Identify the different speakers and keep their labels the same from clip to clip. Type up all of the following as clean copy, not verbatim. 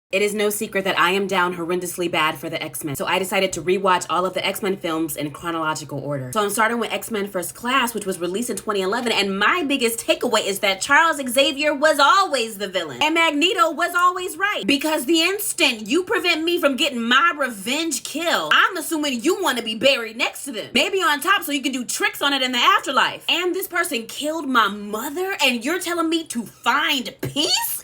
Speaker 1: It is no secret that I am down horrendously bad for the X-Men, so I decided to rewatch all of the X-Men films in chronological order. So I'm starting with X-Men First Class, which was released in 2011, and my biggest takeaway is that Charles Xavier was always the villain, and Magneto was always right. Because the instant you prevent me from getting my revenge kill, I'm assuming you want to be buried next to them. Maybe on top so you can do tricks on it in the afterlife. And this person killed my mother, and you're telling me to find peace?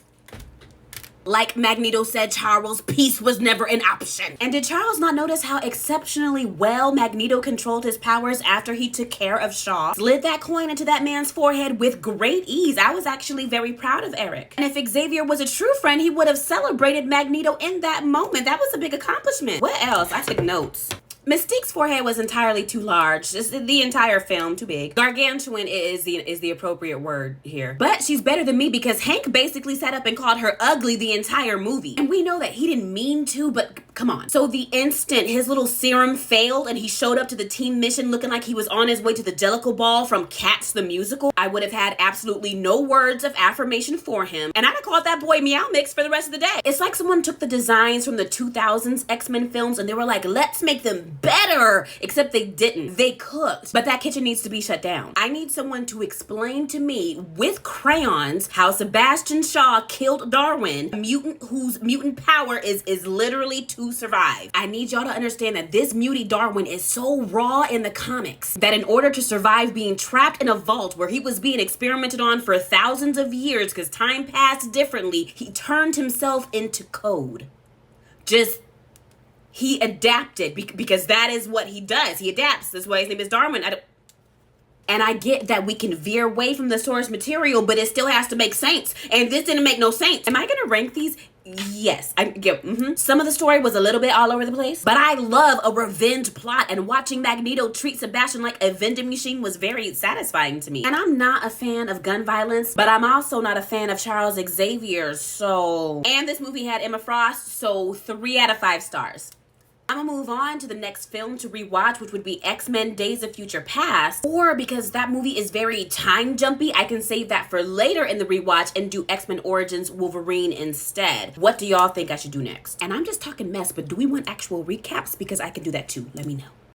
Speaker 1: Like Magneto said, Charles, peace was never an option. And did Charles not notice how exceptionally well Magneto controlled his powers after he took care of Shaw? Slid that coin into that man's forehead with great ease. I was actually very proud of Eric. And if Xavier was a true friend, he would have celebrated Magneto in that moment. That was a big accomplishment. What else? I took notes. Mystique's forehead was entirely too large. Just the entire film, too big. Gargantuan is the appropriate word here. But she's better than me because Hank basically sat up and called her ugly the entire movie. And we know that he didn't mean to, but come on. So the instant his little serum failed and he showed up to the team mission looking like he was on his way to the Jellicle Ball from Cats the Musical, I would have had absolutely no words of affirmation for him. And I'd have called that boy Meow Mix for the rest of the day. It's like someone took the designs from the 2000s X-Men films and they were like, let's make them better, except they didn't. They cooked. But that kitchen needs to be shut down. I need someone to explain to me with crayons how Sebastian Shaw killed Darwin, a mutant whose mutant power is literally to survive. I need y'all to understand that this mutie Darwin is so raw in the comics that in order to survive being trapped in a vault where he was being experimented on for thousands of years because time passed differently, he turned himself into code. He adapted because that is what he does. He adapts. That's why his name is Darwin. And I get that we can veer away from the source material, but it still has to make sense. And this didn't make no sense. Am I going to rank these? Yes. Some of the story was a little bit all over the place, but I love a revenge plot, and watching Magneto treat Sebastian like a vending machine was very satisfying to me. And I'm not a fan of gun violence, but I'm also not a fan of Charles Xavier, so... And this movie had Emma Frost, so 3 out of 5 stars. I'm gonna move on to the next film to rewatch, which would be X-Men Days of Future Past. Or because that movie is very time jumpy, I can save that for later in the rewatch and do X-Men Origins Wolverine instead. What do y'all think I should do next? And I'm just talking mess, but do we want actual recaps? Because I can do that too. Let me know.